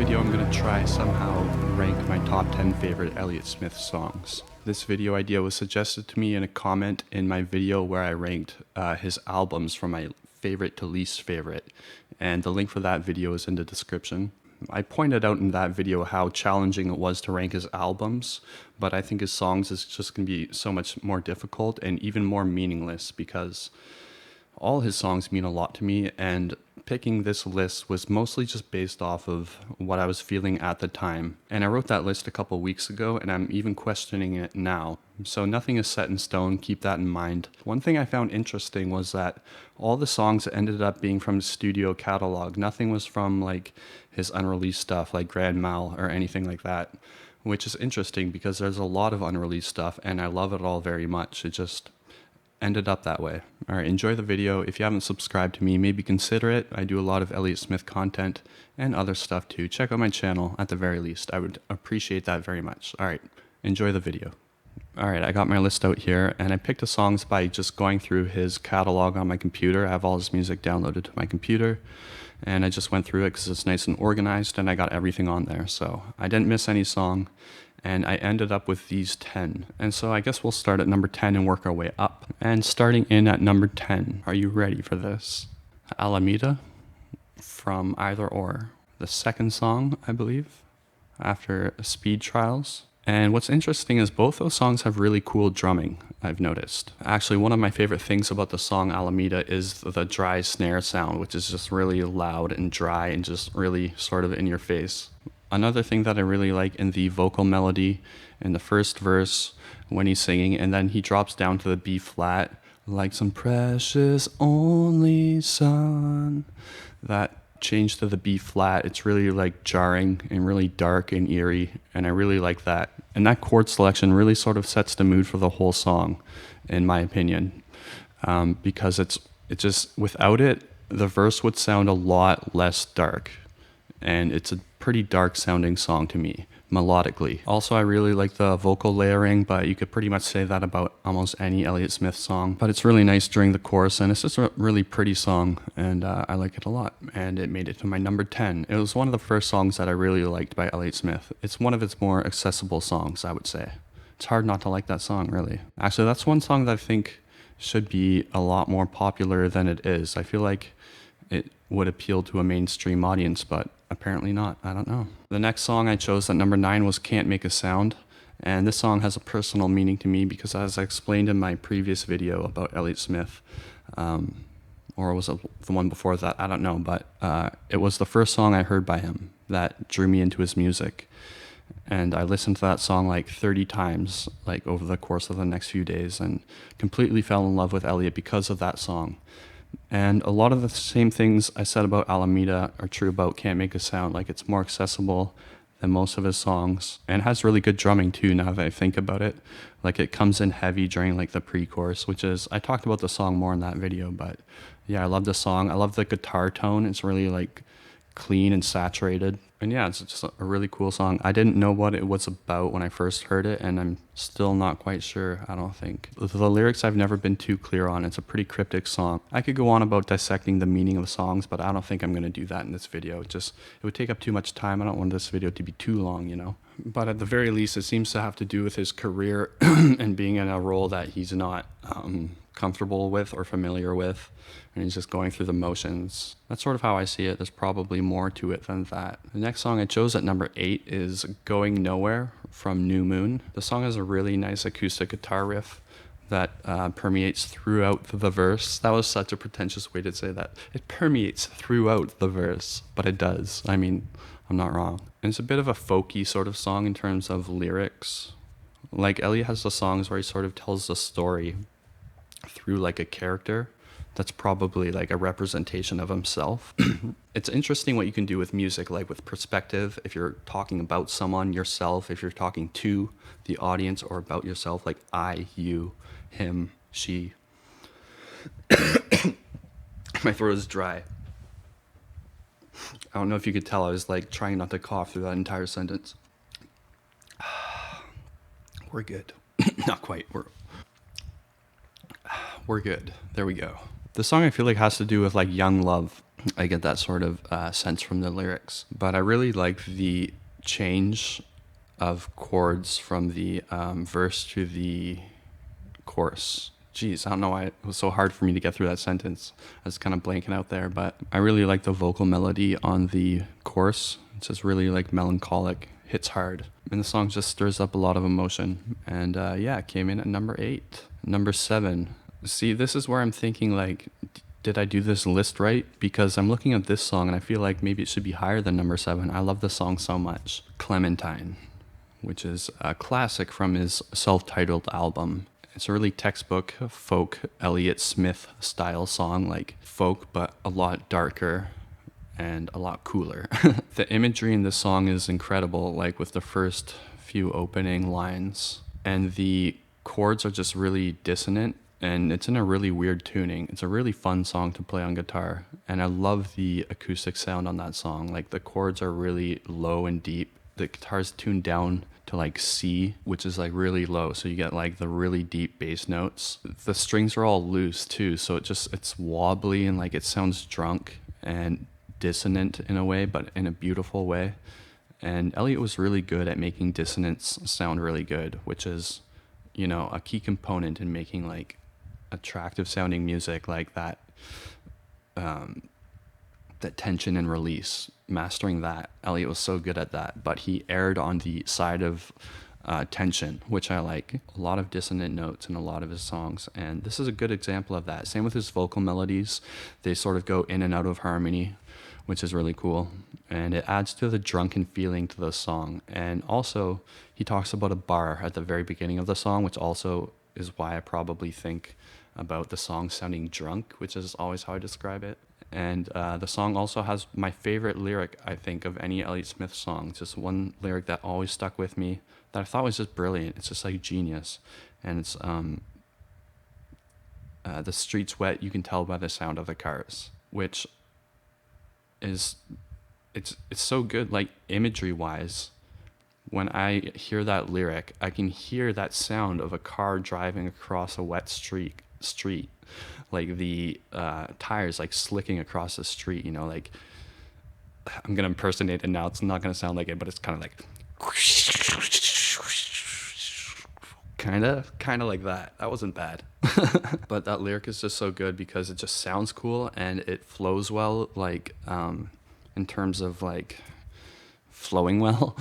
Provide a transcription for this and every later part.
video, I'm going to try somehow rank my top 10 favorite Elliott Smith songs. This video idea was suggested to me in a comment in my video where I ranked his albums from my favorite to least favorite, and the link for that video is in the description. I pointed out in that video how challenging it was to rank his albums, but I think his songs is just going to be so much more difficult and even more meaningless because all his songs mean a lot to me, and picking this list was mostly just based off of what I was feeling at the time. And I wrote that list a couple weeks ago, and I'm even questioning it now. So nothing is set in stone, keep that in mind. One thing I found interesting was that all the songs ended up being from his studio catalog. Nothing was from like his unreleased stuff like Grand Mal or anything like that, which is interesting because there's a lot of unreleased stuff and I love it all very much. It just ended up that way. All right, enjoy the video. If you haven't subscribed to me, maybe consider it. I do a lot of Elliott Smith content and other stuff too. Check out my channel at the very least. I would appreciate that very much. All right, enjoy the video. All right, I got my list out here and I picked the songs by just going through his catalog on my computer. I have all his music downloaded to my computer and I just went through it because it's nice and organized and I got everything on there. So I didn't miss any song. And I ended up with these 10. And so I guess we'll start at number 10 and work our way up. And starting in at number 10, are you ready for this? Alameda from Either Or. The second song, I believe, after Speed Trials. And what's interesting is both those songs have really cool drumming, I've noticed. Actually, one of my favorite things about the song Alameda is the dry snare sound, which is just really loud and dry and just really sort of in your face. Another thing that I really like in the vocal melody in the first verse when he's singing, and then he drops down to the B flat, like some precious only son. That change to the B flat, it's really like jarring and really dark and eerie, and I really like that. And that chord selection really sort of sets the mood for the whole song, in my opinion, because it just, without it, the verse would sound a lot less dark. And it's a pretty dark sounding song to me, melodically. Also, I really like the vocal layering, but you could pretty much say that about almost any Elliott Smith song. But it's really nice during the chorus, and it's just a really pretty song, and I like it a lot. And it made it to my number 10. It was one of the first songs that I really liked by Elliott Smith. It's one of his more accessible songs, I would say. It's hard not to like that song, really. Actually, that's one song that I think should be a lot more popular than it is. I feel like it would appeal to a mainstream audience, but apparently not. I don't know. The next song I chose at number 9 was Can't Make a Sound. And this song has a personal meaning to me because, as I explained in my previous video about Elliott Smith, or was it the one before that? I don't know. But it was the first song I heard by him that drew me into his music. And I listened to that song like 30 times, like over the course of the next few days, and completely fell in love with Elliott because of that song. And a lot of the same things I said about Alameda are true about Can't Make a Sound. Like, it's more accessible than most of his songs, and has really good drumming too, now that I think about it. Like, it comes in heavy during like the pre-chorus, which is, I talked about the song more in that video, but yeah, I love the song. I love the guitar tone. It's really like clean and saturated. And yeah, it's just a really cool song. I didn't know what it was about when I first heard it, and I'm still not quite sure, I don't think. The lyrics I've never been too clear on. It's a pretty cryptic song. I could go on about dissecting the meaning of the songs, but I don't think I'm going to do that in this video. It would take up too much time. I don't want this video to be too long, you know. But at the very least, it seems to have to do with his career and being in a role that he's not comfortable with or familiar with, and he's just going through the motions. That's sort of how I see it. There's probably more to it than that. The next song I chose at number 8 is Going Nowhere from New Moon. The song has a really nice acoustic guitar riff that permeates throughout the verse. That was such a pretentious way to say that. It permeates throughout the verse, but it does. I mean, I'm not wrong. And it's a bit of a folky sort of song in terms of lyrics. Like, Elliott has the songs where he sort of tells the story through like a character that's probably like a representation of himself. It's interesting what you can do with music, like with perspective, if you're talking about someone, yourself, if you're talking to the audience, or about yourself, like I, you, him, she. My throat is dry. I don't know if you could tell, I was like trying not to cough through that entire sentence. We're good. Not quite. We're good. There we go. The song I feel like has to do with like young love. I get that sort of sense from the lyrics. But I really like the change of chords from the verse to the chorus. Jeez, I don't know why it was so hard for me to get through that sentence. I was kind of blanking out there, but I really like the vocal melody on the chorus. It's just really like melancholic, hits hard, and the song just stirs up a lot of emotion. And yeah, it came in at number 8. Number 7. See, this is where I'm thinking like, did I do this list right? Because I'm looking at this song and I feel like maybe it should be higher than number 7. I love the song so much. Clementine, which is a classic from his self-titled album. It's a really textbook folk Elliott Smith style song, like folk, but a lot darker and a lot cooler. The imagery in this song is incredible, like with the first few opening lines. And the chords are just really dissonant, and it's in a really weird tuning. It's a really fun song to play on guitar. And I love the acoustic sound on that song. Like the chords are really low and deep. The guitar's tuned down to like C, which is like really low, so you get like the really deep bass notes. The strings are all loose too, so it's wobbly and like it sounds drunk and dissonant in a way, but in a beautiful way. And Elliott was really good at making dissonance sound really good, which is, you know, a key component in making like attractive sounding music like that. That tension and release, mastering that. Elliott was so good at that, but he erred on the side of tension, which I like. A lot of dissonant notes in a lot of his songs, and this is a good example of that. Same with his vocal melodies. They sort of go in and out of harmony, which is really cool, and it adds to the drunken feeling to the song. And also, he talks about a bar at the very beginning of the song, which also is why I probably think about the song sounding drunk, which is always how I describe it. And the song also has my favorite lyric, I think, of any Elliott Smith song. Just one lyric that always stuck with me that I thought was just brilliant. It's just like genius. And it's the street's wet, you can tell by the sound of the cars, which is, it's so good, like imagery wise. When I hear that lyric, I can hear that sound of a car driving across a wet street, like the tires like slicking across the street, you know, like I'm gonna impersonate it now. It's not gonna sound like it, but it's kind of like kind of like that. That wasn't bad. But that lyric is just so good because it just sounds cool and it flows well, like in terms of like flowing well.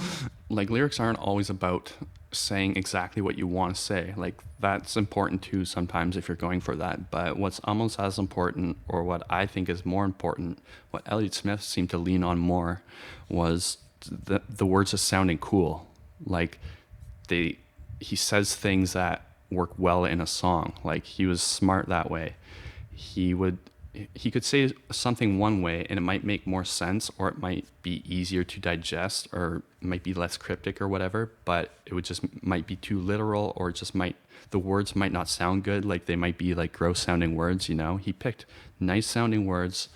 Like lyrics aren't always about saying exactly what you want to say. Like that's important too sometimes if you're going for that, but what's almost as important, or what I think is more important, what Elliott Smith seemed to lean on more, was the words just sounding cool. Like he says things that work well in a song. Like he was smart that way. He could say something one way and it might make more sense, or it might be easier to digest, or it might be less cryptic or whatever, but it would just might be too literal, or the words might not sound good. Like they might be like gross sounding words, you know? He picked nice sounding words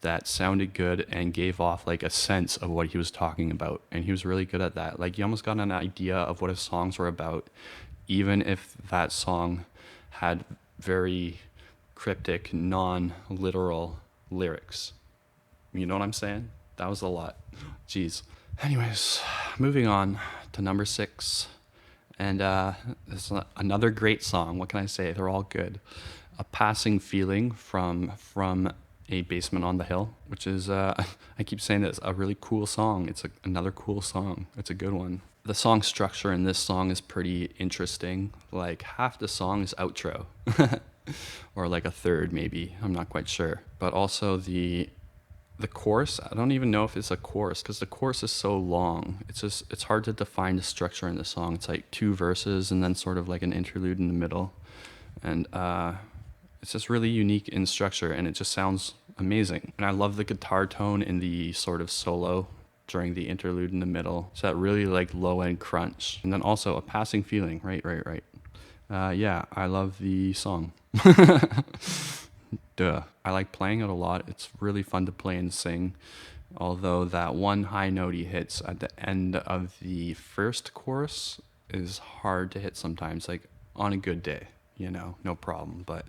that sounded good and gave off like a sense of what he was talking about. And he was really good at that. Like you almost got an idea of what his songs were about, even if that song had very cryptic, non-literal lyrics. You know what I'm saying? That was a lot. Jeez. Anyways, moving on to number 6. And this is another great song. What can I say? They're all good. A Passing Feeling from A Basement on the Hill, which is, I keep saying this, a really cool song. It's another cool song. It's a good one. The song structure in this song is pretty interesting. Like half the song is outro. Or like a third maybe, I'm not quite sure. But also the chorus, I don't even know if it's a chorus because the chorus is so long. It's hard to define the structure in the song. It's like 2 verses and then sort of like an interlude in the middle. And it's just really unique in structure and it just sounds amazing. And I love the guitar tone in the sort of solo during the interlude in the middle. So that really like low end crunch. And then also A Passing Feeling, right. Yeah, I love the song. Duh. I like playing it a lot. It's really fun to play and sing. Although that one high note he hits at the end of the first chorus is hard to hit sometimes. Like on a good day, you know, no problem. But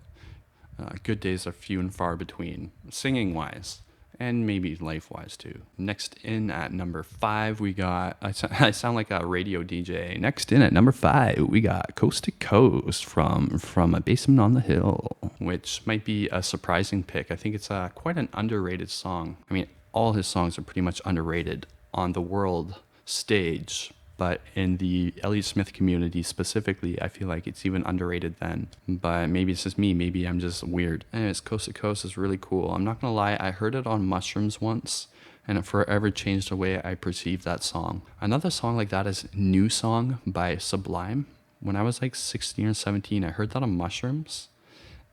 good days are few and far between, singing wise. and maybe life-wise too. Next in at number 5, we got, I sound like a radio DJ. Next in at number 5, we got Coast to Coast from A Basement on the Hill, which might be a surprising pick. I think it's quite an underrated song. I mean, all his songs are pretty much underrated on the world stage, but in the Elliott Smith community specifically, I feel like it's even underrated then. But maybe it's just me, maybe I'm just weird. Anyways, Coast to Coast is really cool. I'm not gonna lie, I heard it on mushrooms once, and it forever changed the way I perceived that song. Another song like that is New Song by Sublime. When I was like 16 or 17, I heard that on mushrooms,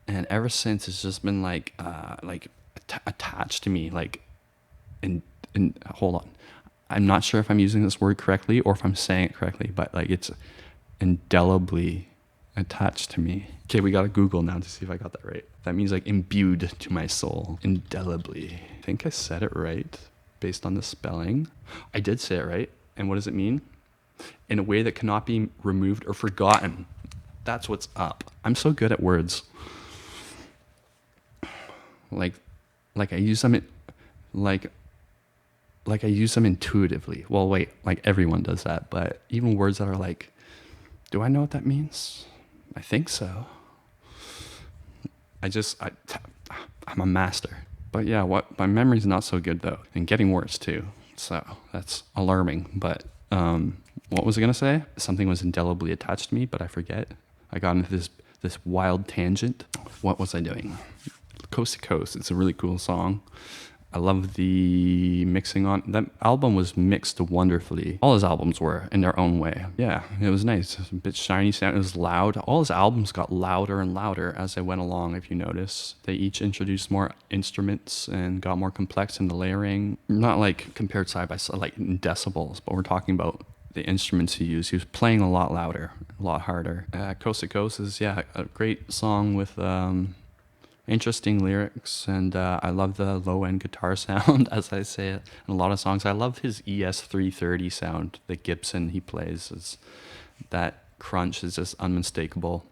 and ever since it's just been attached to me, and hold on. I'm not sure if I'm using this word correctly or if I'm saying it correctly, but it's indelibly attached to me. Okay, we gotta Google now to see if I got that right. That means imbued to my soul, indelibly. I think I said it right based on the spelling. I did say it right. And what does it mean? In a way that cannot be removed or forgotten. That's what's up. I'm so good at words. I use them I use them intuitively. Well, wait, everyone does that, but even words that are do I know what that means? I think so. I'm a master. But yeah, my memory's not so good though, and getting worse too. So that's alarming. But what was I gonna say? Something was indelibly attached to me, but I forget. I got into this wild tangent. What was I doing? Coast to Coast. It's a really cool song. I love the mixing on that album was mixed wonderfully. All his albums were in their own way. Yeah, it was nice. It was a bit shiny sound. It was loud. All his albums got louder and louder as they went along. If you notice, they each introduced more instruments and got more complex in the layering. Not compared side by side, in decibels, but we're talking about the instruments he used. He was playing a lot louder, a lot harder. Coast to Coast is a great song with interesting lyrics, and I love the low-end guitar sound, as I say it in a lot of songs. I love his ES330 sound, the Gibson he plays. That crunch is just unmistakable.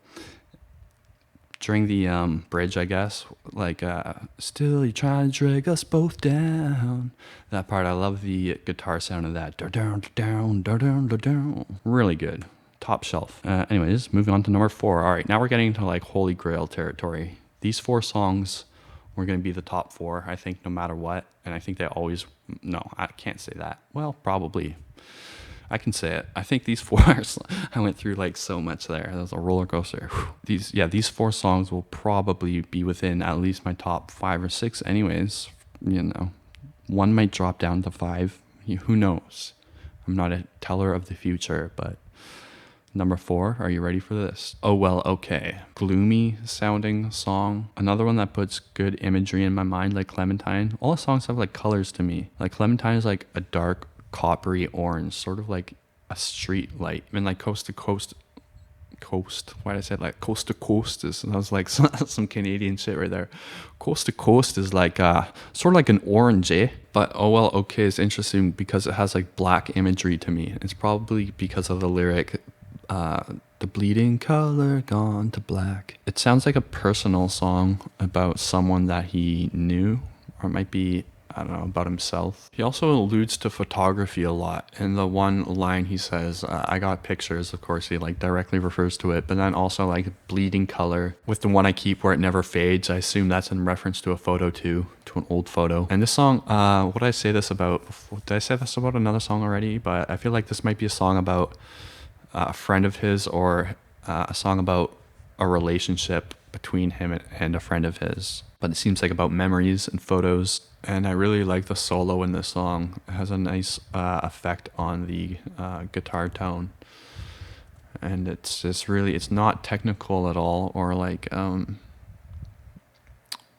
During the bridge, I guess, still you try to drag us both down. That part, I love the guitar sound of that. Down. Really good. Top shelf. Anyways, moving on to number 4. All right, now we're getting into Holy Grail territory. These 4 songs were going to be the top 4, I think, no matter what. And I think they always... No, I can't say that. Well, probably. I can say it. I think these 4... I went through so much there. That was a roller coaster. These 4 songs will probably be within at least my top 5 or 6 anyways. One might drop down to 5. Who knows? I'm not a teller of the future, but... Number 4, are you ready for this? Oh Well, Okay. Gloomy sounding song. Another one that puts good imagery in my mind, like Clementine. All the songs have colors to me. Clementine is a dark coppery orange, sort of like a street light. I mean, Coast to Coast. Why did I say it Coast to Coast? That was some Canadian shit right there. Coast to Coast is sort of like an orange, eh? But Oh Well, Okay is interesting because it has black imagery to me. It's probably because of the lyric, the bleeding color gone to black. It sounds like a personal song about someone that he knew, or it might be, I don't know, about himself. He also alludes to photography a lot. In the one line he says, I got pictures, of course, he directly refers to it, but then also bleeding color. With the one I keep where it never fades, I assume that's in reference to a photo too, to an old photo. And this song, what did I say this about? Did I say this about another song already? But I feel like this might be a song about a friend of his, or a song about a relationship between him and a friend of his. But it seems about memories and photos. And I really like the solo in this song. It has a nice effect on the guitar tone. And it's just really, it's not technical at all, or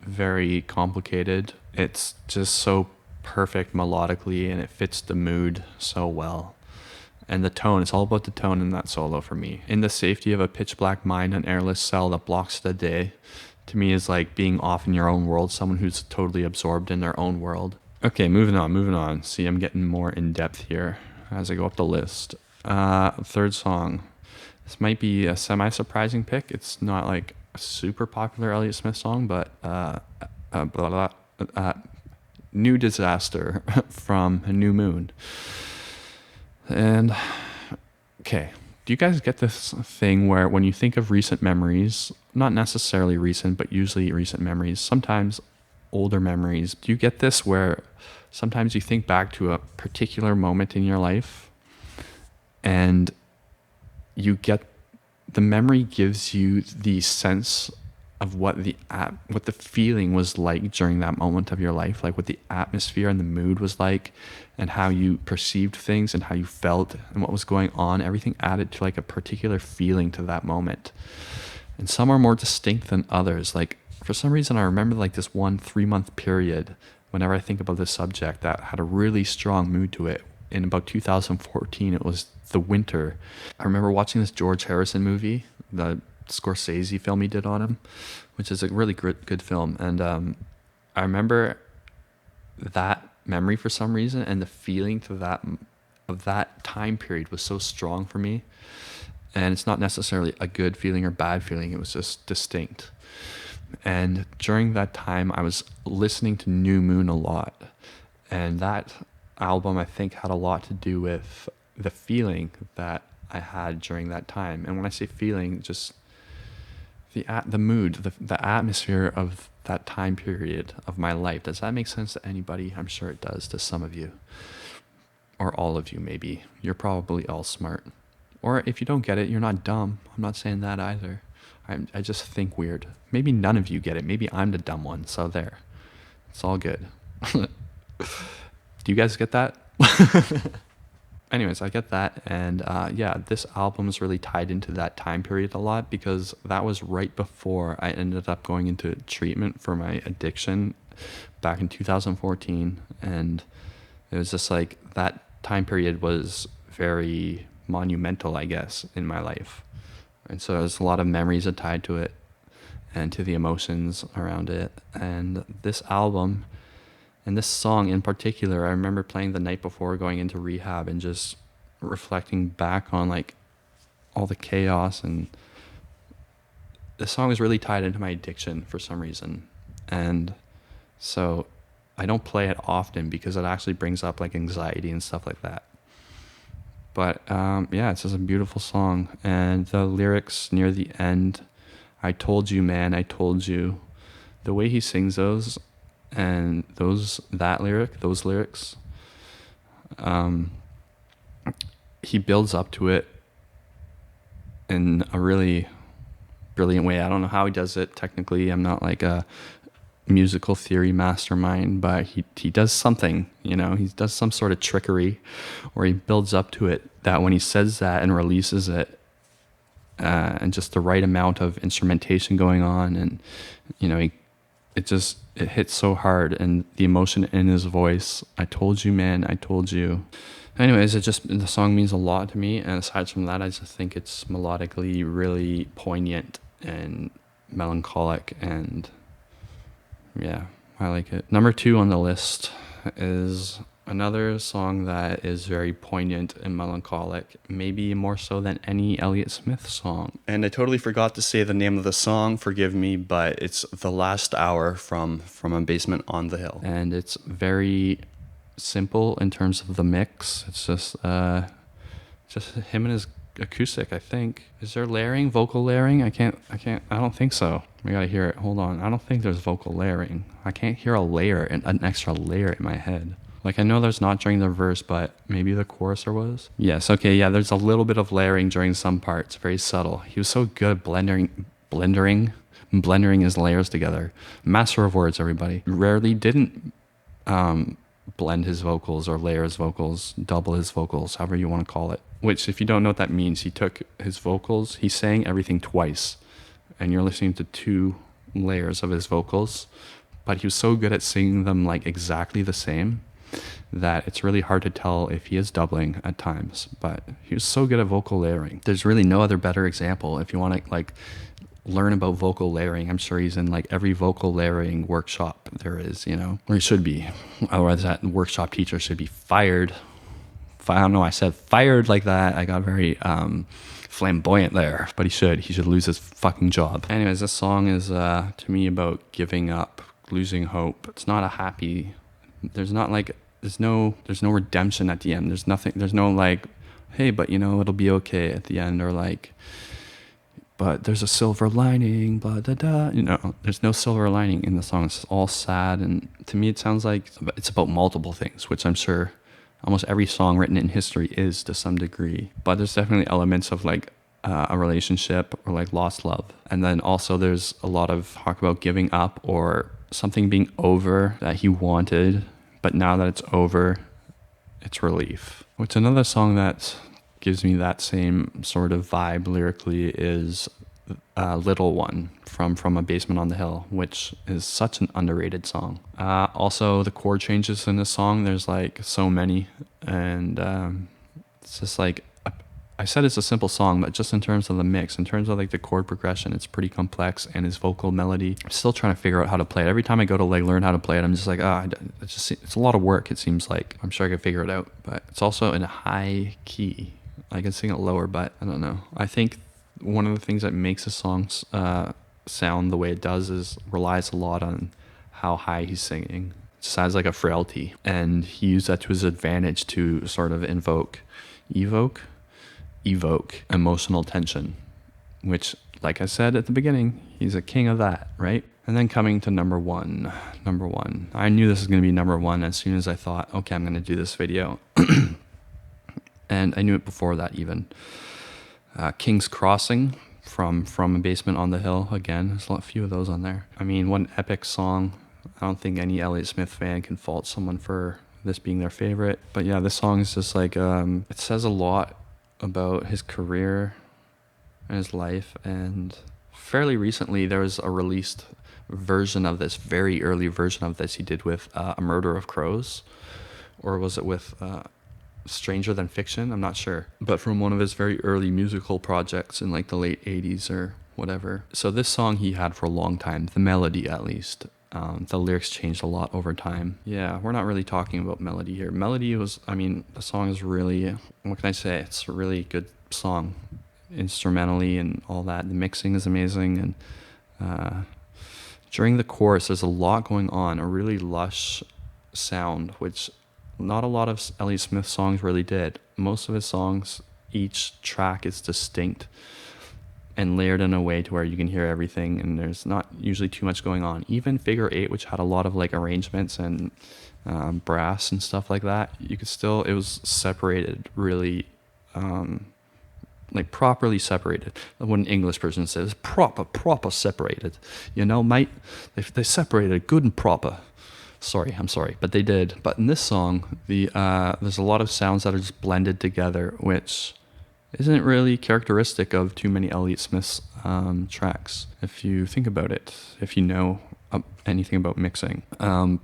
very complicated. It's just so perfect melodically, and it fits the mood so well. And the tone, it's all about the tone in that solo for me. In the safety of a pitch black mind, an airless cell that blocks the day, to me is being off in your own world, someone who's totally absorbed in their own world. Okay, moving on. See, I'm getting more in depth here as I go up the list. 3rd song. This might be a semi-surprising pick. It's not a super popular Elliott Smith song, but New Disaster from New Moon. And okay, do you guys get this thing where when you think of recent memories, not necessarily recent, but usually recent memories, sometimes older memories, do you get this where sometimes you think back to a particular moment in your life and you get the memory gives you the sense of what the feeling was like during that moment of your life, like what the atmosphere and the mood was like, and how you perceived things and how you felt and what was going on. Everything added to like a particular feeling to that moment. And some are more distinct than others. Like for some reason, I remember like this 3-month period whenever I think about this subject that had a really strong mood to it. In about 2014, it was the winter. I remember watching this George Harrison movie, the Scorsese film he did on him, which is a really good film. And I remember that memory for some reason, and the feeling of that time period was so strong for me. And it's not necessarily a good feeling or bad feeling, it was just distinct. And during that time, I was listening to New Moon a lot. And that album, I think, had a lot to do with the feeling that I had during that time. And when I say feeling, just the mood, the atmosphere of that time period of my life. Does that make sense to anybody? I'm sure it does to some of you. Or all of you, maybe. You're probably all smart. Or if you don't get it, you're not dumb. I'm not saying that either. I just think weird. Maybe none of you get it. Maybe I'm the dumb one. So there. It's all good. Do you guys get that? Anyways, I get that. And yeah, this album is really tied into that time period a lot because that was right before I ended up going into treatment for my addiction back in 2014. And it was just like that time period was very monumental, I guess, in my life. And so there's a lot of memories tied to it and to the emotions around it. And this album and this song in particular, I remember playing the night before going into rehab and just reflecting back on like all the chaos. And the song is really tied into my addiction for some reason. And so I don't play it often because it actually brings up like anxiety and stuff like that. But yeah, it's just a beautiful song. And the lyrics near the end, I told you, man, I told you. The way he sings those and those lyrics, he builds up to it in a really brilliant way. I don't know how he does it technically. I'm not like a musical theory mastermind, but he does something, he does some sort of trickery where he builds up to it that when he says that and releases it, and just the right amount of instrumentation going on, and it hits so hard, and the emotion in his voice, I told you, man, I told you. Anyways, the song means a lot to me, and aside from that, I just think it's melodically really poignant and melancholic, and yeah, I like it. Number 2 on the list is another song that is very poignant and melancholic, maybe more so than any Elliott Smith song. And I totally forgot to say the name of the song, forgive me, but it's The Last Hour from A Basement on the Hill. And it's very simple in terms of the mix. It's just him and his acoustic, I think. Is there layering, vocal layering? I don't think so. We gotta hear it. Hold on. I don't think there's vocal layering. I can't hear an extra layer in my head. Like, I know there's not during the verse, but maybe the chorus there was. Yes, okay, yeah, there's a little bit of layering during some parts. Very subtle. He was so good at blendering his layers together. Master of words, everybody. Rarely didn't blend his vocals or layer his vocals, double his vocals, however you want to call it. Which, if you don't know what that means, he took his vocals, he sang everything twice. And you're listening to 2 layers of his vocals. But he was so good at singing them like exactly the same that it's really hard to tell if he is doubling at times. But he was so good at vocal layering. There's really no other better example. If you want to like learn about vocal layering, I'm sure he's in like every vocal layering workshop there is, or he should be. Otherwise that workshop teacher should be fired. I don't know, I said fired like that. I got very flamboyant there, but he should lose his fucking job. Anyways, this song is to me about giving up, losing hope. It's not a happy There's not like there's no redemption at the end. There's nothing. There's no like, hey, but it'll be okay at the end, or like, but there's a silver lining, blah da da. There's no silver lining in the song. It's all sad, and to me, it sounds like it's about multiple things, which I'm sure almost every song written in history is to some degree. But there's definitely elements of like a relationship or like lost love, and then also there's a lot of talk about giving up or something being over that he wanted, but now that it's over, it's relief. Which another song that gives me that same sort of vibe lyrically is Little One from A Basement on the Hill, which is such an underrated song. Also, the chord changes in this song, there's like so many, and it's just like, I said it's a simple song, but just in terms of the mix, in terms of like the chord progression, it's pretty complex, and his vocal melody, I'm still trying to figure out how to play it. Every time I go to like learn how to play it, I'm just like, it's a lot of work, it seems like. I'm sure I could figure it out, but it's also in a high key. I can sing it lower, but I don't know. I think one of the things that makes a song sound the way it does is relies a lot on how high he's singing. It just has like a frailty, and he used that to his advantage to sort of evoke emotional tension, which, like I said at the beginning, he's a king of that, right? And then coming to number one. I knew this was going to be number one as soon as I thought, okay, I'm going to do this video. And I knew it before that even. King's Crossing from A Basement on the Hill. Again, there's a few of those on there. I mean, what an epic song. I don't think any Elliott Smith fan can fault someone for this being their favorite. But yeah, this song is just like, it says a lot about his career and his life. And fairly recently, there was a released version of this, very early version of this he did with A Murder of Crows. Or was it with Stranger Than Fiction? I'm not sure. But from one of his very early musical projects in like the late 80s or whatever. So this song he had for a long time, the melody at least. The lyrics changed a lot over time. Yeah, we're not really talking about melody here. Melody was, the song is really, what can I say? It's a really good song, instrumentally and all that. The mixing is amazing, and during the chorus, there's a lot going on, a really lush sound, which not a lot of Elliott Smith songs really did. Most of his songs, each track is distinct and layered in a way to where you can hear everything, and there's not usually too much going on. Even Figure 8, which had a lot of like arrangements and brass and stuff like that, it was separated really, like properly separated. What an English person says, proper separated. Mate, they separated good and proper. I'm sorry, but they did. But in this song, there's a lot of sounds that are just blended together, which isn't really characteristic of too many Elliott Smith's tracks, if you think about it, if you know anything about mixing,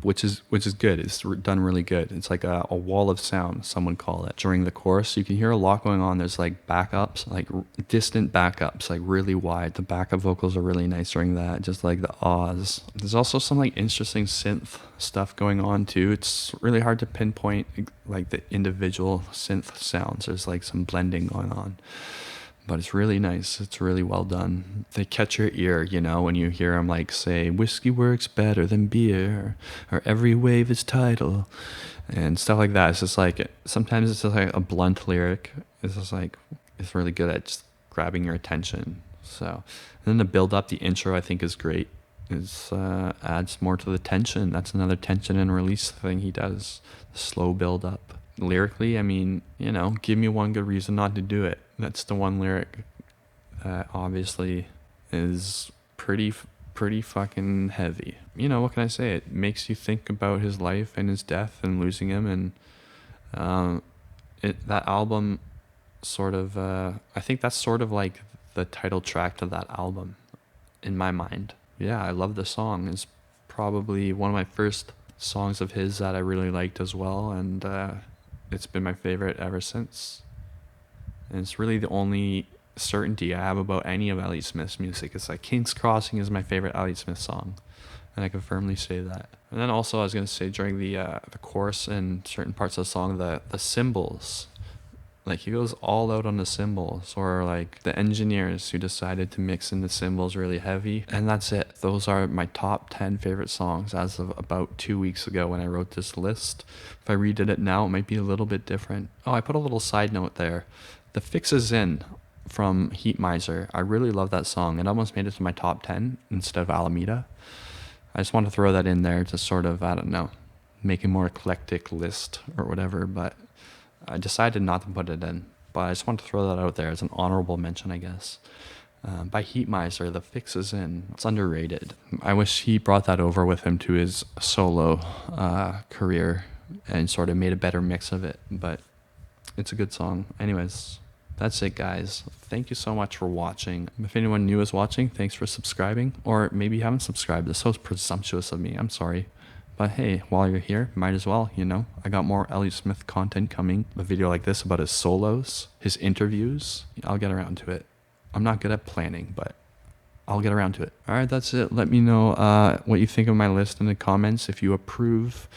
which is good. It's done really good. It's like a wall of sound, some would call it. During the chorus, you can hear a lot going on. There's like backups, like distant backups, like really wide. The backup vocals are really nice during that, just like the ahs. There's also some like interesting synth stuff going on too. It's really hard to pinpoint like the individual synth sounds. There's like some blending going on, but it's really nice. It's really well done. They catch your ear, when you hear them like say, whiskey works better than beer, or every wave is tidal, and stuff like that. It's just like, sometimes it's just like a blunt lyric. It's just like, it's really good at just grabbing your attention. So, and then the build up, the intro I think is great. It adds more to the tension. That's another tension and release thing he does. The slow build up. Lyrically, give me one good reason not to do it. That's the one lyric that obviously is pretty fucking heavy. What can I say? It makes you think about his life and his death and losing him, and that album sort of, I think that's sort of like the title track to that album in my mind. Yeah, I love the song. It's probably one of my first songs of his that I really liked as well, and it's been my favorite ever since. And it's really the only certainty I have about any of Elliott Smith's music. It's like King's Crossing is my favorite Elliott Smith song, and I can firmly say that. And then also I was going to say, during the chorus and certain parts of the song, the cymbals Like, he goes all out on the cymbals, or like the engineers who decided to mix in the cymbals really heavy. And that's it. Those are my top 10 favorite songs as of about 2 weeks ago when I wrote this list. If I redid it now, it might be a little bit different. Oh, I put a little side note there. The Fixes In from Heat Miser. I really love that song. It almost made it to my top 10 instead of Alameda. I just want to throw that in there to sort of, I don't know, make a more eclectic list or whatever, but I decided not to put it in, but I just want to throw that out there as an honorable mention, I guess. By Heat Miser, The Fixes In. It's underrated. I wish he brought that over with him to his solo career and sort of made a better mix of it, but it's a good song. Anyways, that's it, guys. Thank you so much for watching. If anyone new is watching, thanks for subscribing, or maybe you haven't subscribed. This is so presumptuous of me. I'm sorry. But hey, while you're here, might as well, you know. I got more Elliott Smith content coming. A video like this about his solos, his interviews. I'll get around to it. I'm not good at planning, but I'll get around to it. All right, that's it. Let me know what you think of my list in the comments. If you approve,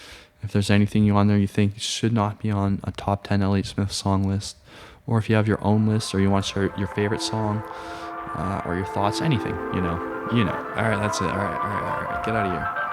if there's anything on there you think should not be on a top 10 Elliott Smith song list, or if you have your own list, or you want to share your favorite song, or your thoughts, anything, you know. All right, that's it. All right. Get out of here.